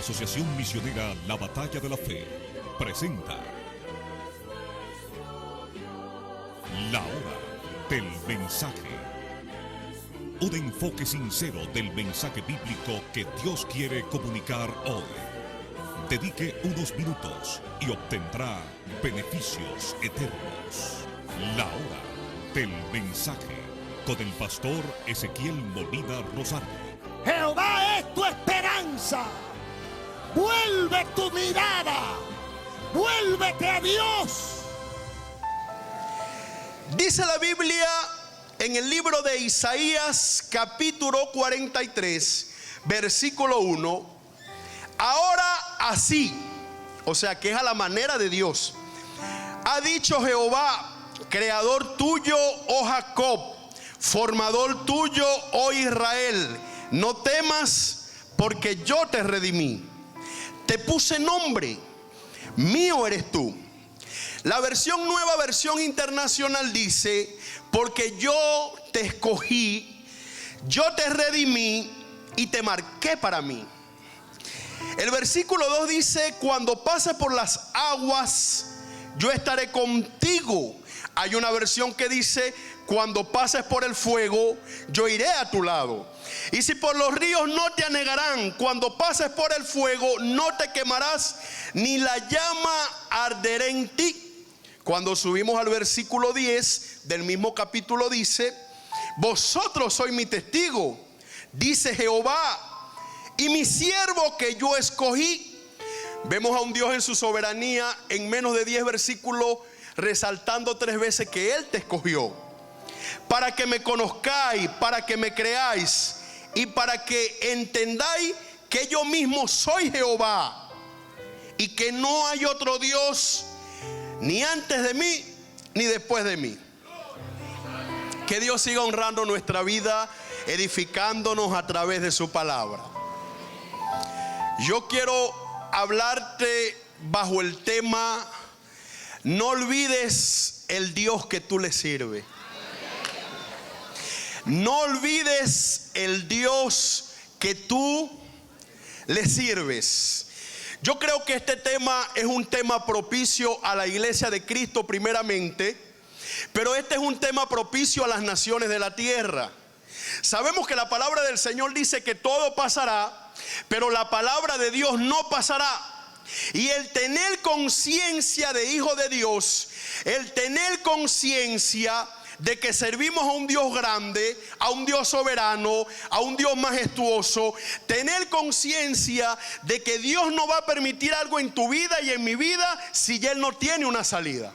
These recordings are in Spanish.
Asociación Misionera La Batalla de la Fe presenta La Hora del Mensaje. Un enfoque sincero del mensaje bíblico que Dios quiere comunicar hoy. Dedique unos minutos y obtendrá beneficios eternos. La Hora del Mensaje con el pastor Ezequiel Molina Rosario. Jehová es tu esperanza. Vuelve tu mirada. Vuélvete a Dios. Dice la Biblia en el libro de Isaías, capítulo 43, versículo 1. Ahora así, o sea que es a la manera de Dios, ha dicho Jehová, creador tuyo, oh Jacob, formador tuyo, oh Israel. No temas, porque yo te redimí. Te puse nombre, mío eres tú. La versión Nueva Versión Internacional dice, porque yo te escogí, yo te redimí y te marqué para mí. El versículo 2 dice, cuando pases por las aguas, yo estaré contigo. Hay una versión que dice, cuando pases por el fuego, yo iré a tu lado. Y si por los ríos no te anegarán, cuando pases por el fuego no te quemarás, ni la llama arderá en ti. Cuando subimos al versículo 10 del mismo capítulo dice, vosotros sois mi testigo, dice Jehová, y mi siervo que yo escogí. Vemos a un Dios en su soberanía en menos de 10 versículos resaltando 3 veces que Él te escogió, para que me conozcáis, para que me creáis y para que entendáis que yo mismo soy Jehová y que no hay otro Dios ni antes de mí ni después de mí. Que Dios siga honrando nuestra vida, edificándonos a través de su palabra. Yo quiero hablarte bajo el tema: no olvides el Dios que tú le sirves. No olvides el Dios que tú le sirves. Yo creo que este tema es un tema propicio a la iglesia de Cristo primeramente, pero este es un tema propicio a las naciones de la tierra. Sabemos que la palabra del Señor dice que todo pasará, pero la palabra de Dios no pasará. Y el tener conciencia de hijo de Dios, el tener conciencia de que servimos a un Dios grande, a un Dios soberano, a un Dios majestuoso, tener conciencia de que Dios no va a permitir algo en tu vida y en mi vida si Él no tiene una salida.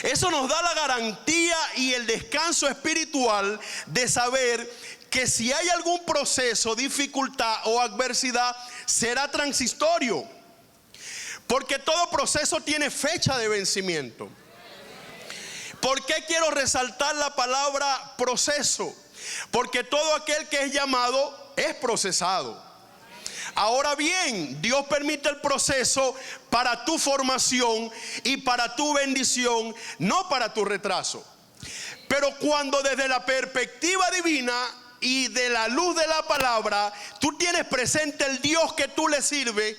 Eso nos da la garantía y el descanso espiritual de saber que si hay algún proceso, dificultad o adversidad, será transitorio, porque todo proceso tiene fecha de vencimiento. ¿Por qué quiero resaltar la palabra proceso? Porque todo aquel que es llamado es procesado. Ahora bien, Dios permite el proceso para tu formación y para tu bendición, no para tu retraso. Pero cuando desde la perspectiva divina y de la luz de la palabra, tú tienes presente el Dios que tú le sirves,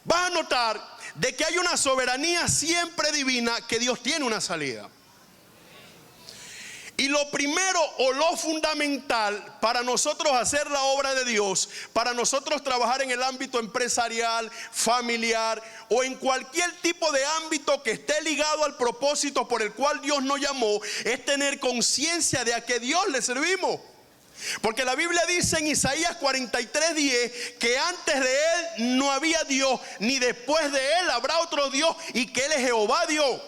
vas a notar de que hay una soberanía siempre divina, que Dios tiene una salida. Y lo primero o lo fundamental para nosotros hacer la obra de Dios, para nosotros trabajar en el ámbito empresarial, familiar o en cualquier tipo de ámbito que esté ligado al propósito por el cual Dios nos llamó, es tener conciencia de a qué Dios le servimos. Porque la Biblia dice en Isaías 43:10 que antes de Él no había Dios, ni después de Él habrá otro Dios, y que Él es Jehová Dios.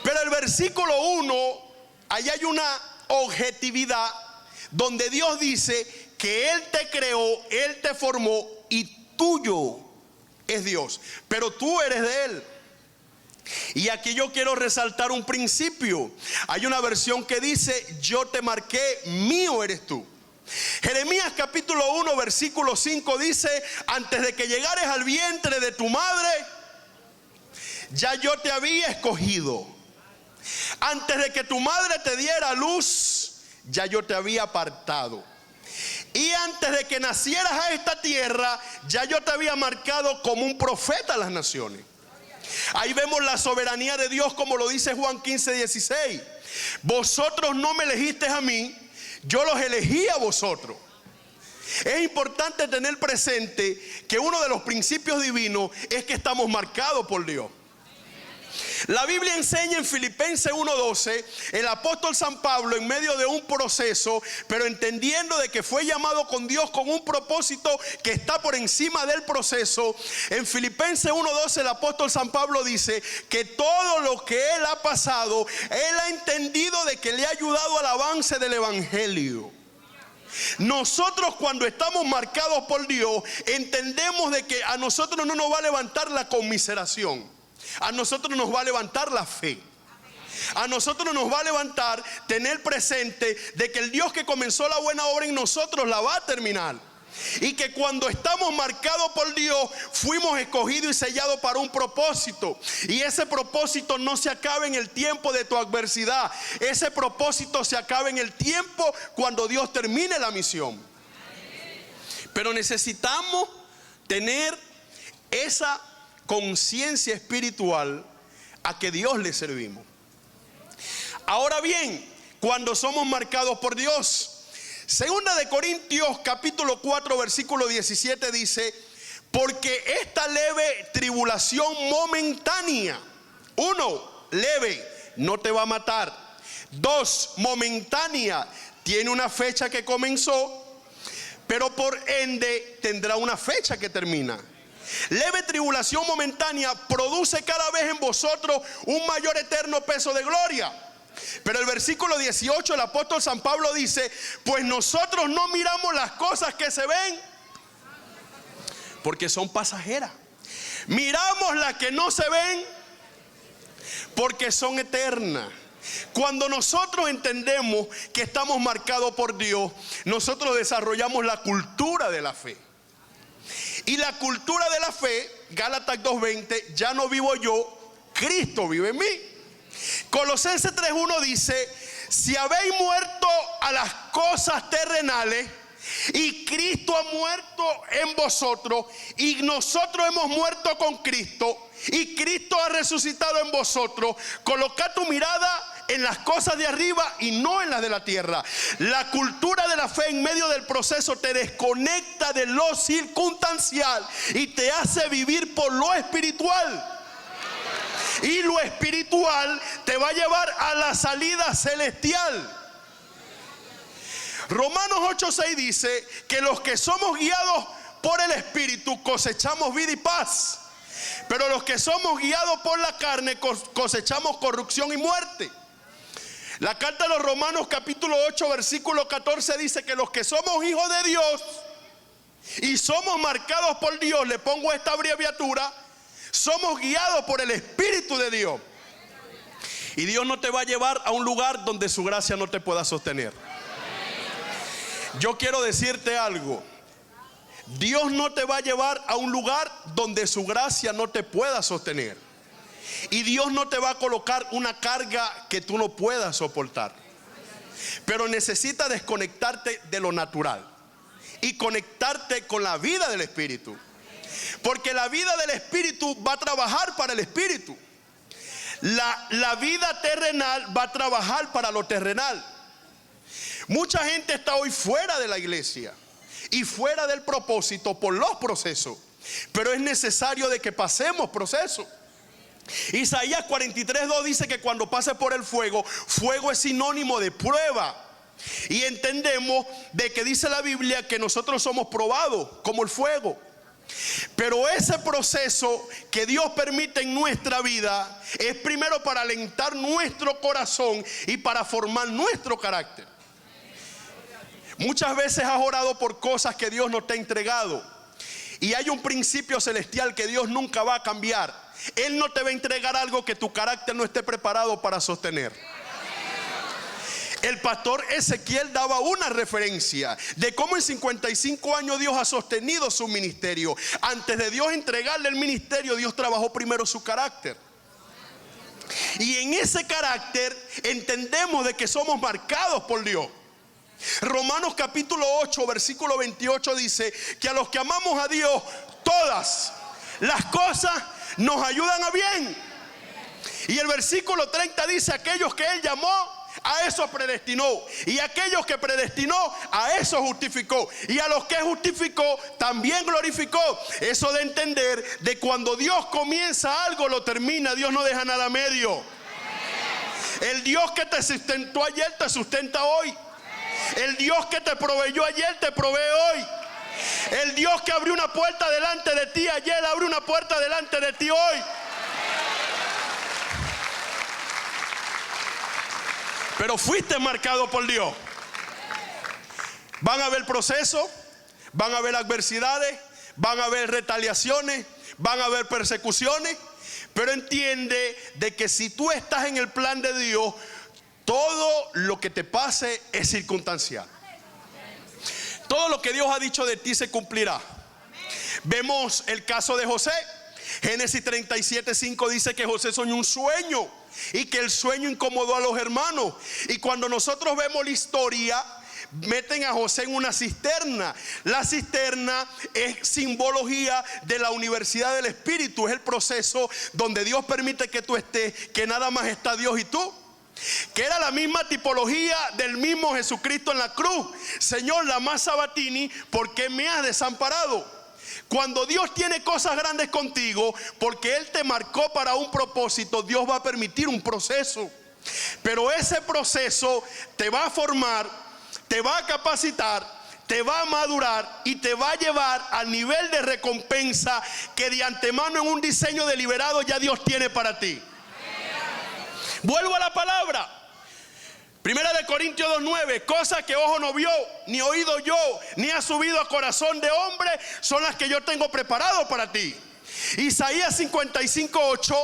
Pero el versículo 1, ahí hay una objetividad donde Dios dice que Él te creó, Él te formó y tuyo es Dios, pero tú eres de Él. Y aquí yo quiero resaltar un principio. Hay una versión que dice, yo te marqué, mío eres tú. Jeremías capítulo 1 versículo 5 dice, antes de que llegares al vientre de tu madre, ya yo te había escogido. Antes de que tu madre te diera luz, ya yo te había apartado. Y antes de que nacieras a esta tierra, ya yo te había marcado como un profeta a las naciones. Ahí vemos la soberanía de Dios, como lo dice Juan 15:16. Vosotros no me elegisteis a mí, yo los elegí a vosotros. Es importante tener presente que uno de los principios divinos es que estamos marcados por Dios. La Biblia enseña en Filipenses 1:12, el apóstol San Pablo, en medio de un proceso, pero entendiendo de que fue llamado con Dios con un propósito que está por encima del proceso. En Filipenses 1:12 el apóstol San Pablo dice que todo lo que él ha pasado, él ha entendido de que le ha ayudado al avance del evangelio. Nosotros, cuando estamos marcados por Dios, entendemos de que a nosotros no nos va a levantar la conmiseración. A nosotros nos va a levantar la fe. A nosotros nos va a levantar tener presente de que el Dios que comenzó la buena obra en nosotros la va a terminar. Y que cuando estamos marcados por Dios, fuimos escogidos y sellados para un propósito. Y ese propósito no se acaba en el tiempo de tu adversidad. Ese propósito se acaba en el tiempo cuando Dios termine la misión. Pero necesitamos tener esa conciencia espiritual a que Dios le servimos. Ahora bien, cuando somos marcados por Dios, Segunda de Corintios capítulo 4 versículo 17 dice: porque esta leve tribulación momentánea, 1, leve, no te va a matar. 2, momentánea, tiene una fecha que comenzó, pero por ende tendrá una fecha que termina. Leve tribulación momentánea produce cada vez en vosotros un mayor eterno peso de gloria. Pero el versículo 18, el apóstol San Pablo dice: pues nosotros no miramos las cosas que se ven, porque son pasajeras. Miramos las que no se ven, porque son eternas. Cuando nosotros entendemos que estamos marcados por Dios, nosotros desarrollamos la cultura de la fe. Y la cultura de la fe, Gálatas 2:20, ya no vivo yo, Cristo vive en mí. Colosenses 3:1 dice: si habéis muerto a las cosas terrenales, y Cristo ha muerto en vosotros, y nosotros hemos muerto con Cristo, y Cristo ha resucitado en vosotros, colocad tu mirada en las cosas de arriba y no en las de la tierra. La cultura de la fe en medio del proceso te desconecta de lo circunstancial y te hace vivir por lo espiritual. Y lo espiritual te va a llevar a la salida celestial. Romanos 8:6 dice que los que somos guiados por el Espíritu cosechamos vida y paz, pero los que somos guiados por la carne cosechamos corrupción y muerte. La carta de los Romanos capítulo 8 versículo 14 dice que los que somos hijos de Dios y somos marcados por Dios, le pongo esta abreviatura, somos guiados por el Espíritu de Dios. Y Dios no te va a llevar a un lugar donde su gracia no te pueda sostener. Yo quiero decirte algo: Dios no te va a llevar a un lugar donde su gracia no te pueda sostener. Y Dios no te va a colocar una carga que tú no puedas soportar. Pero necesitas desconectarte de lo natural y conectarte con la vida del Espíritu. Porque la vida del Espíritu va a trabajar para el Espíritu. La vida terrenal va a trabajar para lo terrenal. Mucha gente está hoy fuera de la iglesia y fuera del propósito por los procesos. Pero es necesario de que pasemos procesos. Isaías 43:2 dice que cuando pase por el fuego, fuego es sinónimo de prueba. Y entendemos de que dice la Biblia que nosotros somos probados como el fuego. Pero ese proceso que Dios permite en nuestra vida es primero para alentar nuestro corazón y para formar nuestro carácter. Muchas veces has orado por cosas que Dios no te ha entregado. Y hay un principio celestial que Dios nunca va a cambiar. Él no te va a entregar algo que tu carácter no esté preparado para sostener. El pastor Ezequiel daba una referencia de cómo en 55 años Dios ha sostenido su ministerio. Antes de Dios entregarle el ministerio, Dios trabajó primero su carácter. Y en ese carácter entendemos de que somos marcados por Dios. Romanos capítulo 8, versículo 28 dice que a los que amamos a Dios, todas las cosas nos ayudan a bien. Y el versículo 30 dice: aquellos que Él llamó, a eso predestinó. Y aquellos que predestinó, a eso justificó. Y a los que justificó, también glorificó. Eso de entender de cuando Dios comienza algo, lo termina. Dios no deja nada a medio. El Dios que te sustentó ayer, te sustenta hoy. El Dios que te proveyó ayer, te provee hoy. El Dios que abrió una puerta delante de ti ayer, abre una puerta delante de ti hoy. Pero fuiste marcado por Dios. Van a haber procesos, van a haber adversidades, van a haber retaliaciones, van a haber persecuciones. Pero entiende de que si tú estás en el plan de Dios, todo lo que te pase es circunstancial. Todo lo que Dios ha dicho de ti se cumplirá. Vemos el caso de José. Génesis 37:5 dice que José soñó un sueño y que el sueño incomodó a los hermanos. Y cuando nosotros vemos la historia, meten a José en una cisterna. La cisterna es simbología de la universidad del Espíritu. Es el proceso donde Dios permite que tú estés, que nada más está Dios y tú. Que era la misma tipología del mismo Jesucristo en la cruz. Señor, lama sabatini, ¿por qué me has desamparado? Cuando Dios tiene cosas grandes contigo, porque Él te marcó para un propósito, Dios va a permitir un proceso. Pero ese proceso te va a formar, te va a capacitar, te va a madurar y te va a llevar al nivel de recompensa que de antemano en un diseño deliberado ya Dios tiene para ti. Vuelvo a la palabra. Primera de Corintios 2:9. Cosas que ojo no vio, ni oído yo, ni ha subido a corazón de hombre, son las que yo tengo preparado para ti. Isaías 55:8.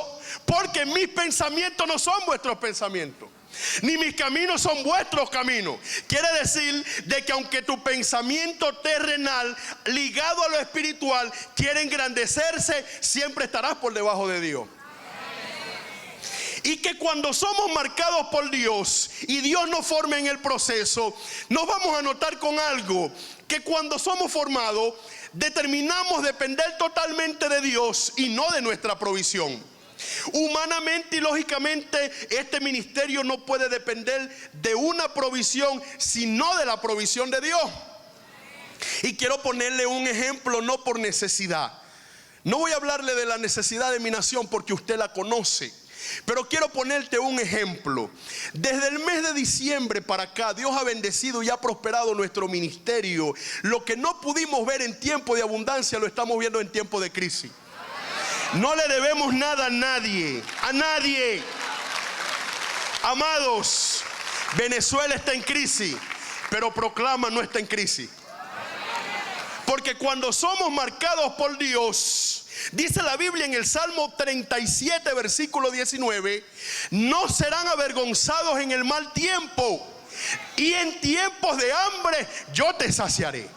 Porque mis pensamientos no son vuestros pensamientos, ni mis caminos son vuestros caminos. Quiere decir de que aunque tu pensamiento terrenal ligado a lo espiritual quiere engrandecerse, siempre estarás por debajo de Dios. Y que cuando somos marcados por Dios y Dios nos forma en el proceso, nos vamos a notar con algo: que cuando somos formados, determinamos depender totalmente de Dios y no de nuestra provisión. Humanamente y lógicamente, este ministerio no puede depender de una provisión, sino de la provisión de Dios. Y quiero ponerle un ejemplo, no por necesidad. No voy a hablarle de la necesidad de mi nación porque usted la conoce. Pero quiero ponerte un ejemplo. Desde el mes de diciembre para acá, Dios ha bendecido y ha prosperado nuestro ministerio. Lo que no pudimos ver en tiempo de abundancia, lo estamos viendo en tiempo de crisis. No le debemos nada a nadie, a nadie. Amados, Venezuela está en crisis, pero Proclama no está en crisis. Porque cuando somos marcados por Dios, dice la Biblia en el Salmo 37, versículo 19: no serán avergonzados en el mal tiempo, y en tiempos de hambre yo te saciaré.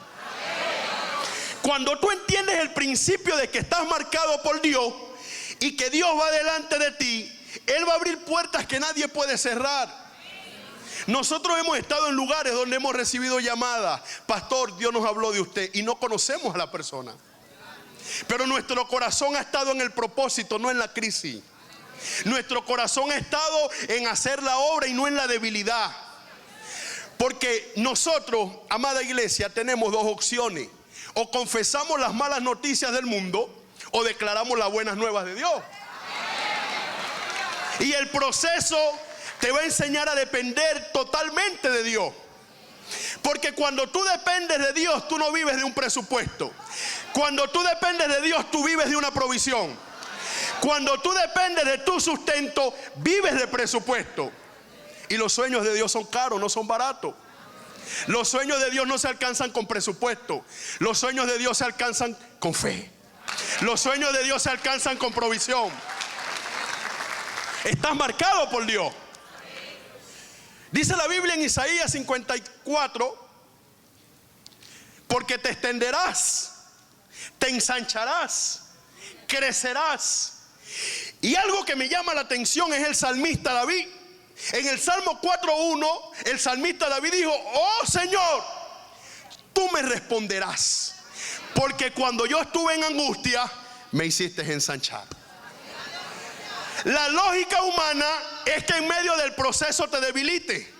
Cuando tú entiendes el principio de que estás marcado por Dios y que Dios va delante de ti, Él va a abrir puertas que nadie puede cerrar. Nosotros hemos estado en lugares donde hemos recibido llamadas: pastor, Dios nos habló de usted, y no conocemos a la persona. Pero nuestro corazón ha estado en el propósito, no en la crisis. Nuestro corazón ha estado en hacer la obra y no en la debilidad. Porque nosotros, amada iglesia, tenemos dos opciones: o confesamos las malas noticias del mundo, o declaramos las buenas nuevas de Dios. Y el proceso te va a enseñar a depender totalmente de Dios. Porque cuando tú dependes de Dios, tú no vives de un presupuesto. Cuando tú dependes de Dios, tú vives de una provisión. Cuando tú dependes de tu sustento, vives de presupuesto. Y los sueños de Dios son caros, no son baratos. Los sueños de Dios no se alcanzan con presupuesto. Los sueños de Dios se alcanzan con fe. Los sueños de Dios se alcanzan con provisión. Estás marcado por Dios. Dice la Biblia en Isaías 54: porque te extenderás, te ensancharás, crecerás. Y algo que me llama la atención es el salmista David, En el Salmo 4:1, el salmista David dijo: oh Señor, tú me responderás, porque cuando yo estuve en angustia, me hiciste ensanchar. La lógica humana es que en medio del proceso te debilite.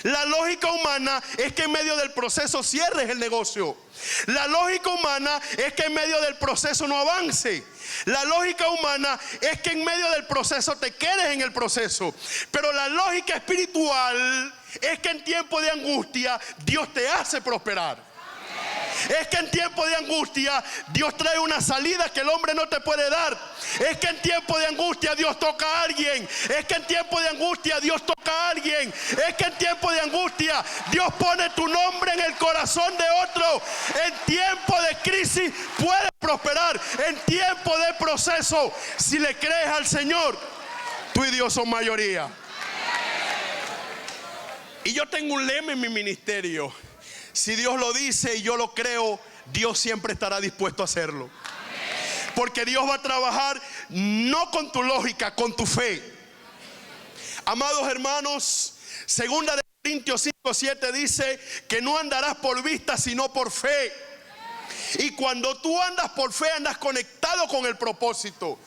La lógica humana es que en medio del proceso cierres el negocio. La lógica humana es que en medio del proceso no avance. La lógica humana es que en medio del proceso te quedes en el proceso. Pero la lógica espiritual es que en tiempo de angustia Dios te hace prosperar. Es que en tiempo de angustia Dios trae una salida que el hombre no te puede dar. Es que en tiempo de angustia Dios toca a alguien. Es que en tiempo de angustia Dios toca a alguien. Es que en tiempo de angustia Dios pone tu nombre en el corazón de otro. En tiempo de crisis puedes prosperar. En tiempo de proceso, si le crees al Señor, tú y Dios son mayoría. Y yo tengo un lema en mi ministerio: si Dios lo dice y yo lo creo, Dios siempre estará dispuesto a hacerlo. Porque Dios va a trabajar no con tu lógica, con tu fe. Amados hermanos, 2 Corintios 5:7 dice que no andarás por vista sino por fe. Y cuando tú andas por fe, andas conectado con el propósito.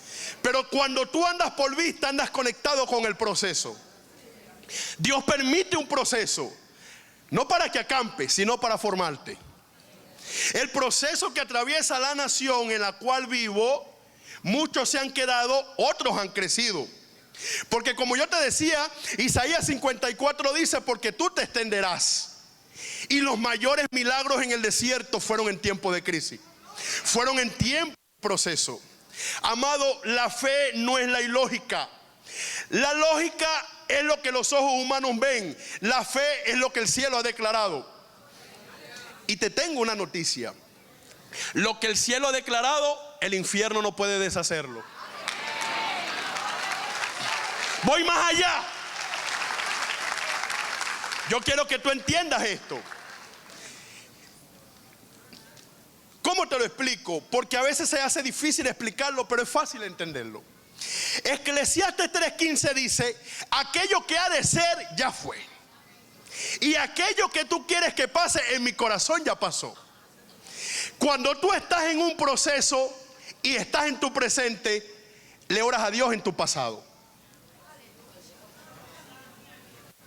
Pero cuando tú andas por vista, andas conectado con el proceso. Dios permite un proceso, no para que acampes, sino para formarte. El proceso que atraviesa la nación en la cual vivo, muchos se han quedado, otros han crecido. Porque como yo te decía, Isaías 54 dice: porque tú te extenderás. Y los mayores milagros en el desierto fueron en tiempo de crisis, fueron en tiempo de proceso. Amado, la fe no es la ilógica. La lógica es lo que los ojos humanos ven. La fe es lo que el cielo ha declarado. Y te tengo una noticia: lo que el cielo ha declarado, el infierno no puede deshacerlo. Voy más allá. Yo quiero que tú entiendas esto. ¿Cómo te lo explico? Porque a veces se hace difícil explicarlo, pero es fácil entenderlo. Eclesiastes 3:15 dice: aquello que ha de ser ya fue, y aquello que tú quieres que pase en mi corazón ya pasó. Cuando tú estás en un proceso y estás en tu presente, le oras a Dios en tu pasado.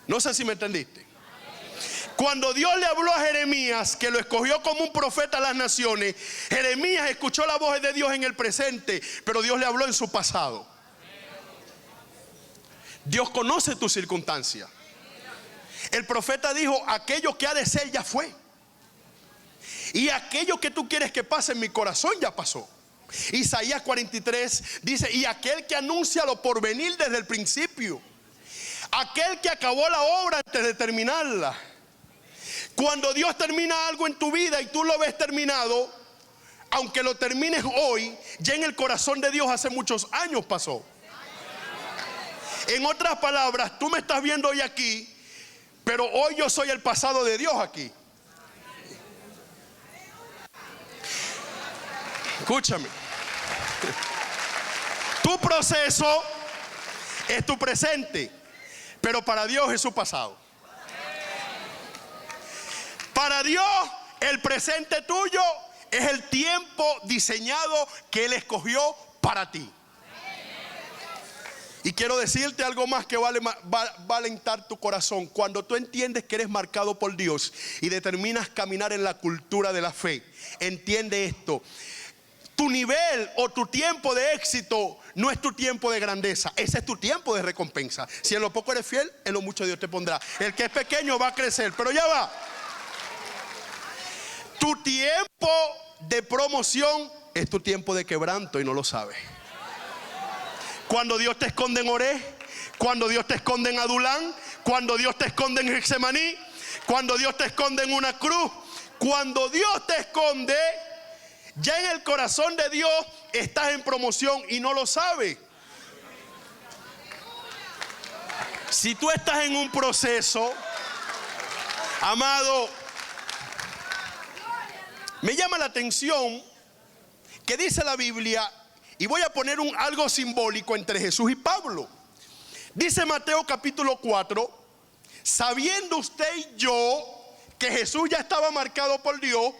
No sé si me entendiste. Cuando Dios le habló a Jeremías, que lo escogió como un profeta a las naciones, Jeremías escuchó la voz de Dios en el presente, pero Dios le habló en su pasado. Dios conoce tu circunstancia. El profeta dijo: aquello que ha de ser ya fue, y aquello que tú quieres que pase en mi corazón ya pasó. Isaías 43 dice: y aquel que anuncia lo por venir desde el principio, aquel que acabó la obra antes de terminarla. Cuando Dios termina algo en tu vida y tú lo ves terminado, aunque lo termines hoy, ya en el corazón de Dios hace muchos años pasó. En otras palabras, tú me estás viendo hoy aquí, pero hoy yo soy el pasado de Dios aquí. Escúchame. Tu proceso es tu presente, pero para Dios es su pasado. Para Dios, el presente tuyo es el tiempo diseñado que Él escogió para ti. Y quiero decirte algo más que va a alentar tu corazón. Cuando tú entiendes que eres marcado por Dios y determinas caminar en la cultura de la fe, entiende esto: tu nivel o tu tiempo de éxito no es tu tiempo de grandeza, ese es tu tiempo de recompensa. Si en lo poco eres fiel, en lo mucho Dios te pondrá. El que es pequeño va a crecer, pero ya va. Tu tiempo de promoción es tu tiempo de quebranto y no lo sabes. Cuando Dios te esconde en Oré, cuando Dios te esconde en Adulán, cuando Dios te esconde en Getsemaní, cuando Dios te esconde en una cruz, cuando Dios te esconde, ya en el corazón de Dios estás en promoción y no lo sabes. Si tú estás en un proceso, amado, me llama la atención que dice la Biblia, y voy a poner algo simbólico entre Jesús y Pablo. Dice Mateo capítulo 4, sabiendo usted y yo que Jesús ya estaba marcado por Dios,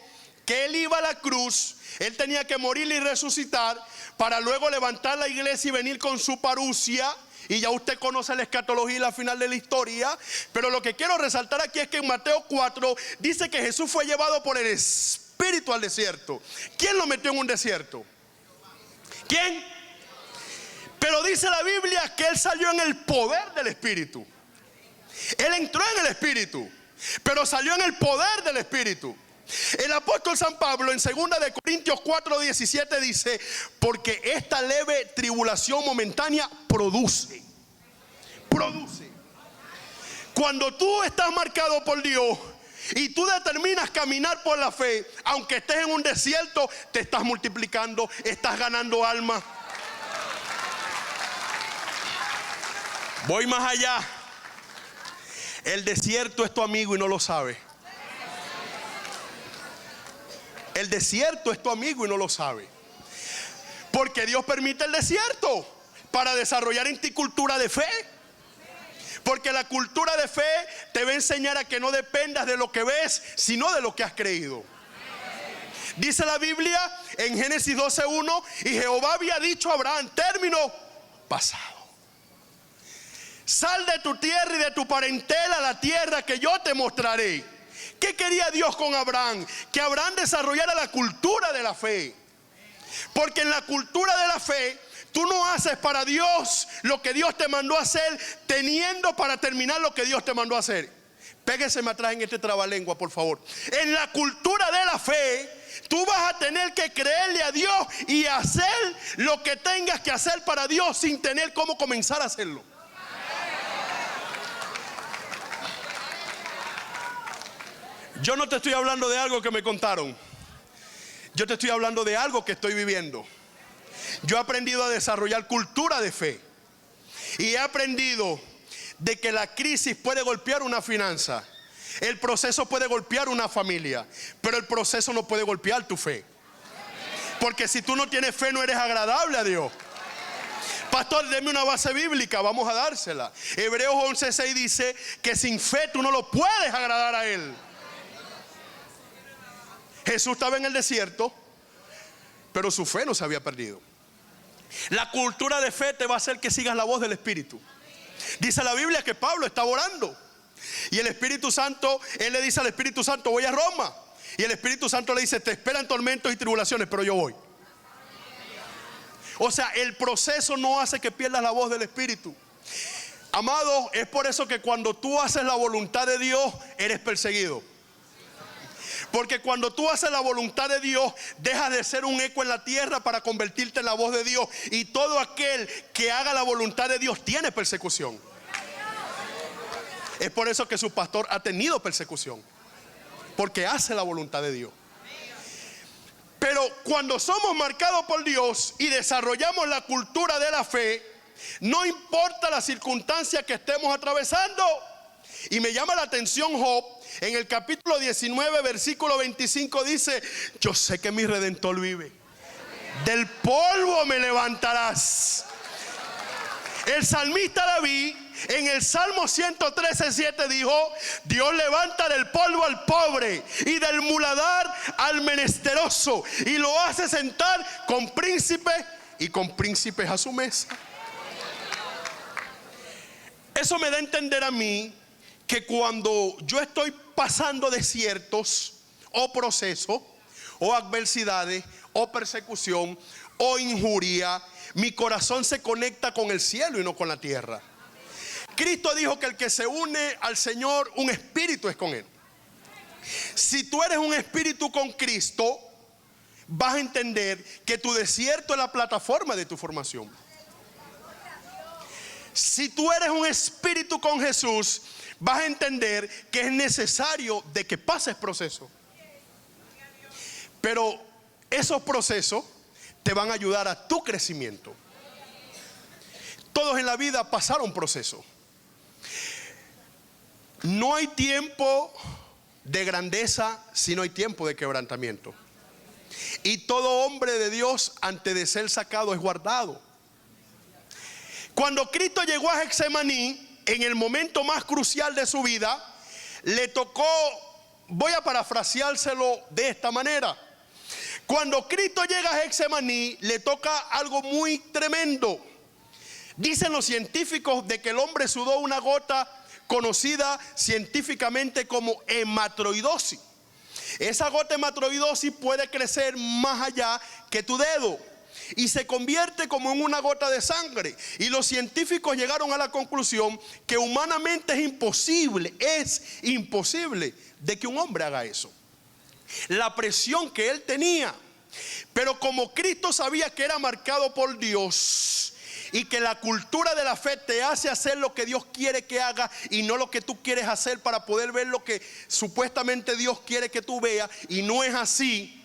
que Él iba a la cruz, Él tenía que morir y resucitar para luego levantar la iglesia y venir con su parucia. Y ya usted conoce la escatología y la final de la historia. Pero lo que quiero resaltar aquí es que en Mateo 4 dice que Jesús fue llevado por el Espíritu al desierto. ¿Quién lo metió en un desierto? ¿Quién? Pero dice la Biblia que Él salió en el poder del Espíritu. Él entró en el Espíritu, pero salió en el poder del Espíritu. El apóstol San Pablo en 2 de Corintios 4:17 dice: porque esta leve tribulación momentánea produce. Cuando tú estás marcado por Dios y tú determinas caminar por la fe, aunque estés en un desierto, te estás multiplicando, estás ganando almas. Voy más allá. El desierto es tu amigo y no lo sabe. El desierto es tu amigo y no lo sabe. Porque Dios permite el desierto para desarrollar en ti cultura de fe. Porque la cultura de fe te va a enseñar a que no dependas de lo que ves, sino de lo que has creído. Dice la Biblia en Génesis 12:1: y Jehová había dicho a Abraham, término pasado: sal de tu tierra y de tu parentela a la tierra que yo te mostraré. ¿Qué quería Dios con Abraham? Que Abraham desarrollara la cultura de la fe. Porque en la cultura de la fe, tú no haces para Dios lo que Dios te mandó a hacer, teniendo para terminar lo que Dios te mandó a hacer. Pégueseme atrás en este trabalengua, por favor. En la cultura de la fe, tú vas a tener que creerle a Dios y hacer lo que tengas que hacer para Dios sin tener cómo comenzar a hacerlo. Yo no te estoy hablando de algo que me contaron. Yo te estoy hablando de algo que estoy viviendo. Yo he aprendido a desarrollar cultura de fe. Y he aprendido de que la crisis puede golpear una finanza. El proceso puede golpear una familia. Pero el proceso no puede golpear tu fe. Porque si tú no tienes fe, no eres agradable a Dios. Pastor, deme una base bíblica, vamos a dársela. Hebreos 11:6 dice que sin fe tú no lo puedes agradar a Él. Jesús estaba en el desierto, pero su fe no se había perdido. La cultura de fe te va a hacer que sigas la voz del Espíritu. Dice la Biblia que Pablo estaba orando y el Espíritu Santo, él le dice al Espíritu Santo: voy a Roma. Y el Espíritu Santo le dice: te esperan tormentos y tribulaciones, pero yo voy. O sea, el proceso no hace que pierdas la voz del Espíritu. Amado, es por eso que cuando tú haces la voluntad de Dios, eres perseguido. Porque cuando tú haces la voluntad de Dios, dejas de ser un eco en la tierra para convertirte en la voz de Dios. Y todo aquel que haga la voluntad de Dios tiene persecución. Es por eso que su pastor ha tenido persecución, porque hace la voluntad de Dios. Pero cuando somos marcados por Dios y desarrollamos la cultura de la fe, no importa la circunstancia que estemos atravesando. Y me llama la atención Job. En el capítulo 19, versículo 25 dice: yo sé que mi Redentor vive. Del polvo me levantarás. El salmista David en el Salmo 113:7 dijo: Dios levanta del polvo al pobre y del muladar al menesteroso, y lo hace sentar con príncipes y con príncipes a su mesa. Eso me da a entender a mí que cuando yo estoy pasando desiertos o procesos o adversidades o persecución o injuria, mi corazón se conecta con el cielo y no con la tierra. Cristo dijo que el que se une al Señor, un espíritu es con Él. Si tú eres un espíritu con Cristo, vas a entender que tu desierto es la plataforma de tu formación. Si tú eres un espíritu con Jesús, vas a entender que es necesario de que pases procesos. Pero esos procesos te van a ayudar a tu crecimiento. Todos en la vida pasaron procesos. No hay tiempo de grandeza si no hay tiempo de quebrantamiento. Y todo hombre de Dios antes de ser sacado es guardado. Cuando Cristo llegó a Getsemaní, en el momento más crucial de su vida, le tocó, voy a parafraseárselo de esta manera. Cuando Cristo llega a Getsemaní, le toca algo muy tremendo. Dicen los científicos de que el hombre sudó una gota conocida científicamente como hematroidosis. Esa gota hematroidosis puede crecer más allá que tu dedo y se convierte como en una gota de sangre. Y los científicos llegaron a la conclusión que humanamente es imposible de que un hombre haga eso. La presión que él tenía. Pero como Cristo sabía que era marcado por Dios y que la cultura de la fe te hace hacer lo que Dios quiere que haga y no lo que tú quieres hacer para poder ver lo que supuestamente Dios quiere que tú veas, y no es así,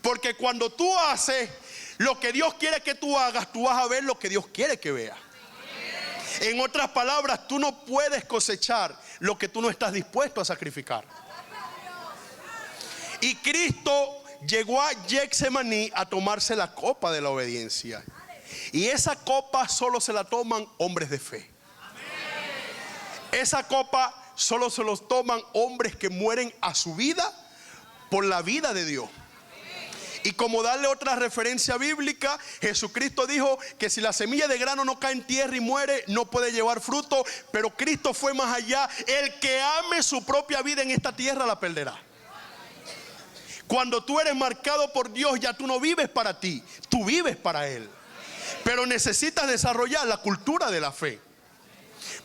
porque cuando tú haces lo que Dios quiere que tú hagas, tú vas a ver lo que Dios quiere que veas. En otras palabras, tú no puedes cosechar lo que tú no estás dispuesto a sacrificar. Y Cristo llegó a Getsemaní a tomarse la copa de la obediencia. Y esa copa solo se la toman hombres de fe. Esa copa solo se los toman hombres que mueren a su vida por la vida de Dios. Y como darle otra referencia bíblica, Jesucristo dijo que si la semilla de grano no cae en tierra y muere, no puede llevar fruto. Pero Cristo fue más allá. El que ame su propia vida en esta tierra la perderá. Cuando tú eres marcado por Dios, ya tú no vives para ti, tú vives para Él. Pero necesitas desarrollar la cultura de la fe,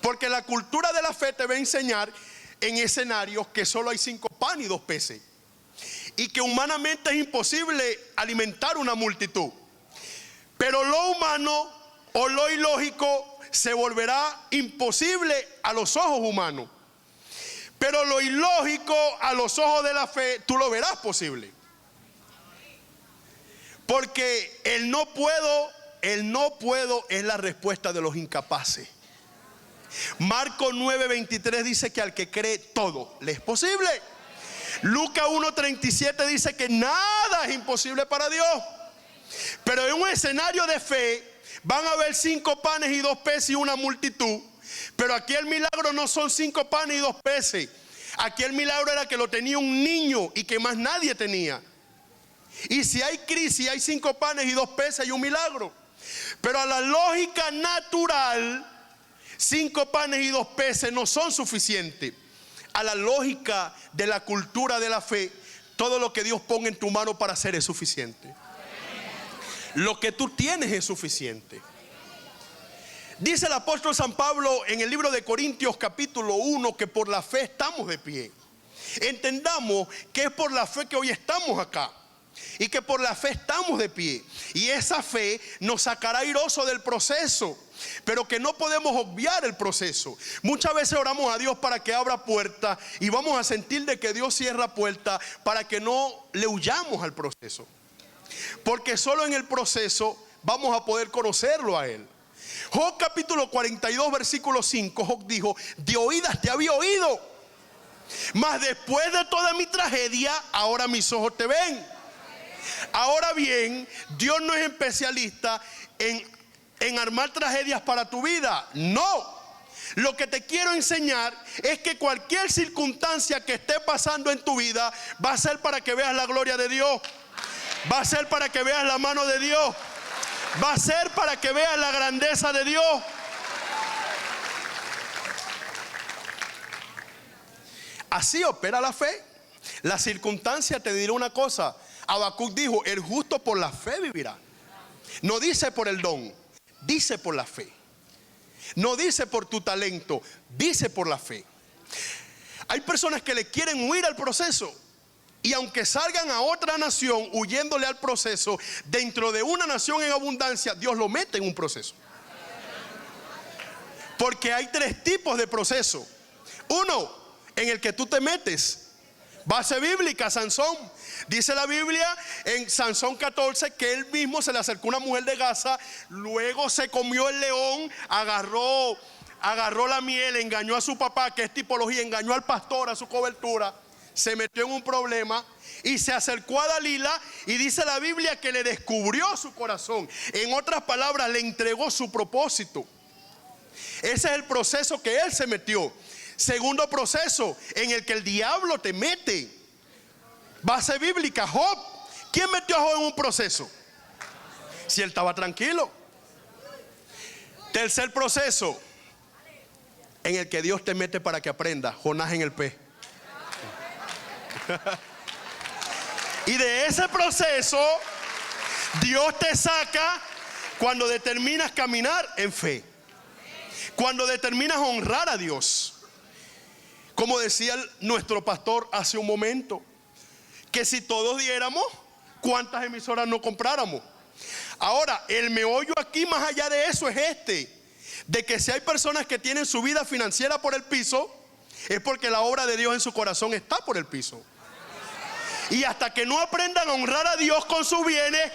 porque la cultura de la fe te va a enseñar en escenarios que solo hay 5 panes y 2 peces, y que humanamente es imposible alimentar una multitud. Pero lo humano o lo ilógico se volverá imposible a los ojos humanos, pero lo ilógico a los ojos de la fe tú lo verás posible. Porque el no puedo es la respuesta de los incapaces. Marcos 9:23 dice que al que cree todo le es posible. Lucas 1:37 dice que nada es imposible para Dios. Pero en un escenario de fe van a haber 5 panes y 2 peces y una multitud. Pero aquí el milagro no son 5 panes y 2 peces. Aquí el milagro era que lo tenía un niño y que más nadie tenía. Y si hay crisis, hay 5 panes y 2 peces y un milagro. Pero a la lógica natural, 5 panes y 2 peces no son suficientes. A la lógica de la cultura de la fe, todo lo que Dios ponga en tu mano para hacer es suficiente. Lo que tú tienes es suficiente. Dice el apóstol San Pablo en el libro de Corintios capítulo 1 que por la fe estamos de pie. Entendamos que es por la fe que hoy estamos acá y que por la fe estamos de pie. Y esa fe nos sacará airoso del proceso, pero que no podemos obviar el proceso. Muchas veces oramos a Dios para que abra puertas y vamos a sentir de que Dios cierra puertas para que no le huyamos al proceso, porque solo en el proceso vamos a poder conocerlo a Él. Job capítulo 42 versículo 5, Job dijo: de oídas te había oído, mas después de toda mi tragedia ahora mis ojos te ven. Ahora bien, Dios no es especialista en armar tragedias para tu vida. No. Lo que te quiero enseñar es que cualquier circunstancia que esté pasando en tu vida va a ser para que veas la gloria de Dios. Va a ser para que veas la mano de Dios. Va a ser para que veas la grandeza de Dios. Así opera la fe. La circunstancia te dirá una cosa. Habacuc dijo: el justo por la fe vivirá. No dice por el don, dice por la fe. No dice por tu talento, dice por la fe. Hay personas que le quieren huir al proceso, y aunque salgan a otra nación huyéndole al proceso, dentro de una nación en abundancia, Dios lo mete en un proceso. Porque hay 3 tipos de proceso. Uno, en el que tú te metes. Base bíblica, Sansón. Dice la Biblia en Sansón 14 que él mismo se le acercó una mujer de Gaza, luego se comió el león, agarró la miel, engañó a su papá, que es tipología, engañó al pastor, a su cobertura, se metió en un problema y se acercó a Dalila, y dice la Biblia que le descubrió su corazón. En otras palabras, le entregó su propósito. Ese es el proceso que él se metió. Segundo proceso en el que el diablo te mete. Base bíblica, Job. ¿Quién metió a Job en un proceso? Si él estaba tranquilo. Tercer proceso en el que Dios te mete para que aprenda. Jonás en el pez. Y de ese proceso Dios te saca cuando determinas caminar en fe, cuando determinas honrar a Dios. Como decía nuestro pastor hace un momento, que si todos diéramos, ¿cuántas emisoras no compráramos? Ahora, el meollo aquí más allá de eso es de que si hay personas que tienen su vida financiera por el piso, es porque la obra de Dios en su corazón está por el piso. Y hasta que no aprendan a honrar a Dios con sus bienes,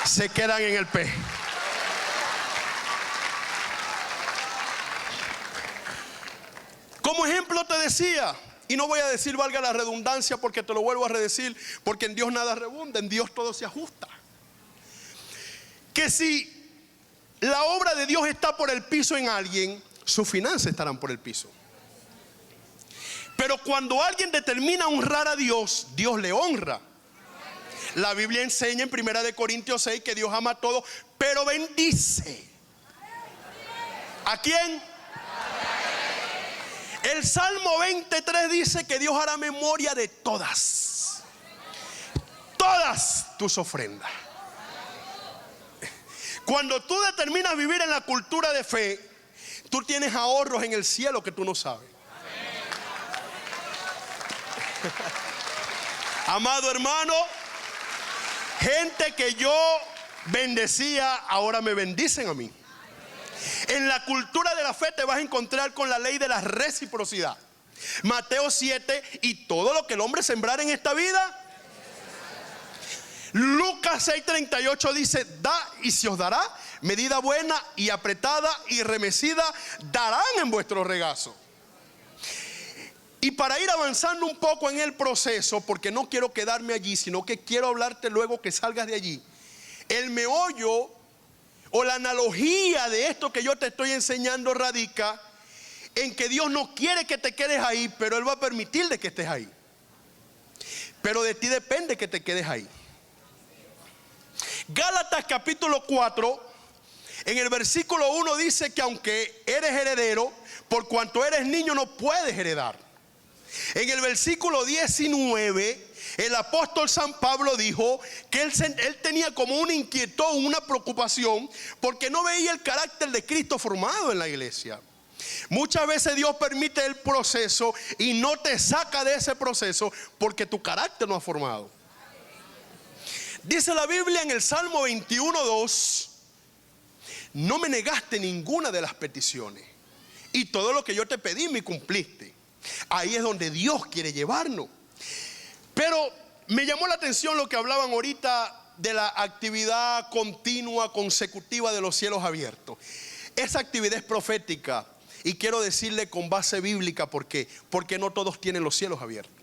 se quedan en el pez. Como ejemplo te decía, y no voy a decir valga la redundancia porque te lo vuelvo a redecir, porque en Dios nada rebunda, en Dios todo se ajusta. Que si la obra de Dios está por el piso en alguien, sus finanzas estarán por el piso. Pero cuando alguien determina honrar a Dios, Dios le honra. La Biblia enseña en 1 Corintios 6 que Dios ama a todos, pero bendice. ¿A quién? El Salmo 23 dice que Dios hará memoria de todas tus ofrendas. Cuando tú determinas vivir en la cultura de fe, tú tienes ahorros en el cielo que tú no sabes. Amado hermano, gente que yo bendecía, ahora me bendicen a mí. En la cultura de la fe te vas a encontrar con la ley de la reciprocidad. Mateo 7, y todo lo que el hombre sembrara en esta vida. Lucas 6:38 dice, da y se os dará, medida buena y apretada y remecida darán en vuestro regazo. Y para ir avanzando un poco en el proceso, porque no quiero quedarme allí, sino que quiero hablarte luego que salgas de allí. El meollo o la analogía de esto que yo te estoy enseñando radica en que Dios no quiere que te quedes ahí, pero Él va a permitir de que estés ahí. Pero de ti depende que te quedes ahí. Gálatas capítulo 4, en el versículo 1 dice que aunque eres heredero, por cuanto eres niño no puedes heredar. En el versículo 19, el apóstol San Pablo dijo que él tenía como una inquietud, una preocupación, porque no veía el carácter de Cristo formado en la iglesia. Muchas veces Dios permite el proceso y no te saca de ese proceso porque tu carácter no ha formado. Dice la Biblia en el Salmo 21:2, no me negaste ninguna de las peticiones y todo lo que yo te pedí me cumpliste. Ahí es donde Dios quiere llevarnos. Pero me llamó la atención lo que hablaban ahorita de la actividad continua, consecutiva de los cielos abiertos. Esa actividad es profética y quiero decirle con base bíblica por qué. Porque no todos tienen los cielos abiertos.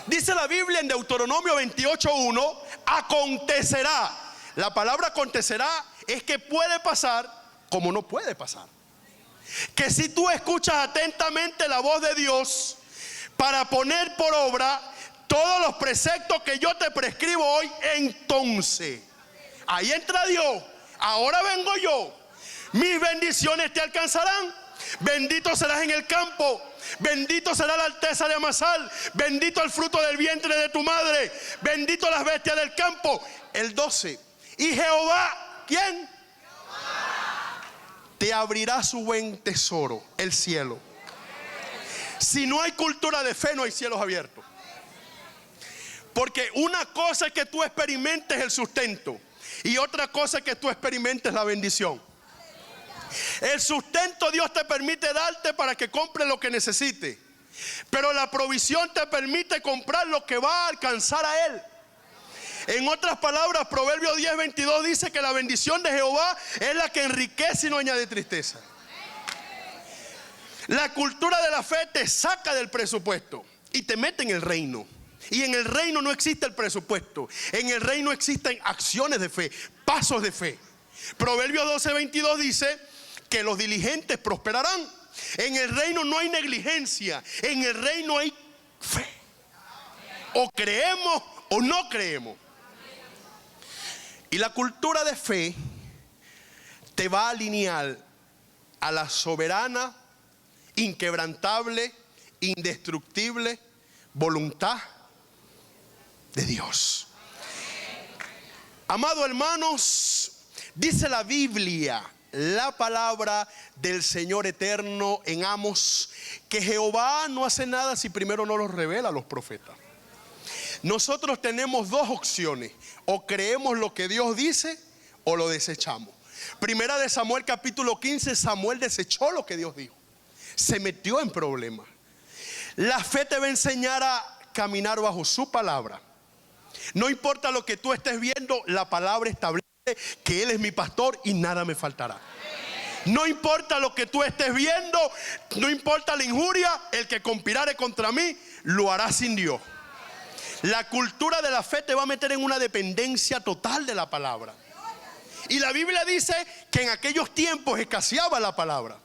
Dice la Biblia en Deuteronomio 28:1, acontecerá. La palabra acontecerá es que puede pasar como no puede pasar. Que si tú escuchas atentamente la voz de Dios para poner por obra todos los preceptos que yo te prescribo hoy, entonces ahí entra Dios. Ahora vengo yo, mis bendiciones te alcanzarán. Bendito serás en el campo, bendito será la alteza de Amasal, bendito el fruto del vientre de tu madre, bendito las bestias del campo. El 12, y Jehová, ¿quién? Te abrirá su buen tesoro, el cielo. Si no hay cultura de fe, no hay cielos abiertos. Porque una cosa es que tú experimentes el sustento y otra cosa es que tú experimentes la bendición. El sustento Dios te permite darte para que compres lo que necesites, pero la provisión te permite comprar lo que va a alcanzar a Él. En otras palabras, Proverbios 10:22 dice que la bendición de Jehová es la que enriquece y no añade tristeza. La cultura de la fe te saca del presupuesto y te mete en el reino. Y en el reino no existe el presupuesto. En el reino existen acciones de fe, pasos de fe. Proverbios 12:22 dice que los diligentes prosperarán. En el reino no hay negligencia, en el reino hay fe. O creemos o no creemos. Y la cultura de fe te va a alinear a la soberana, inquebrantable, indestructible voluntad de Dios. Amados hermanos, dice la Biblia, la palabra del Señor eterno en Amos, que Jehová no hace nada si primero no lo revela a los profetas. Nosotros tenemos dos opciones: o creemos lo que Dios dice o lo desechamos. Primera de Samuel capítulo 15, Samuel desechó lo que Dios dijo, se metió en problemas. La fe te va a enseñar a caminar bajo su palabra. No importa lo que tú estés viendo, la palabra establece que Él es mi pastor y nada me faltará. No importa lo que tú estés viendo, no importa la injuria, el que conspirare contra mí lo hará sin Dios. La cultura de la fe te va a meter en una dependencia total de la palabra. Y la Biblia dice que en aquellos tiempos escaseaba la palabra.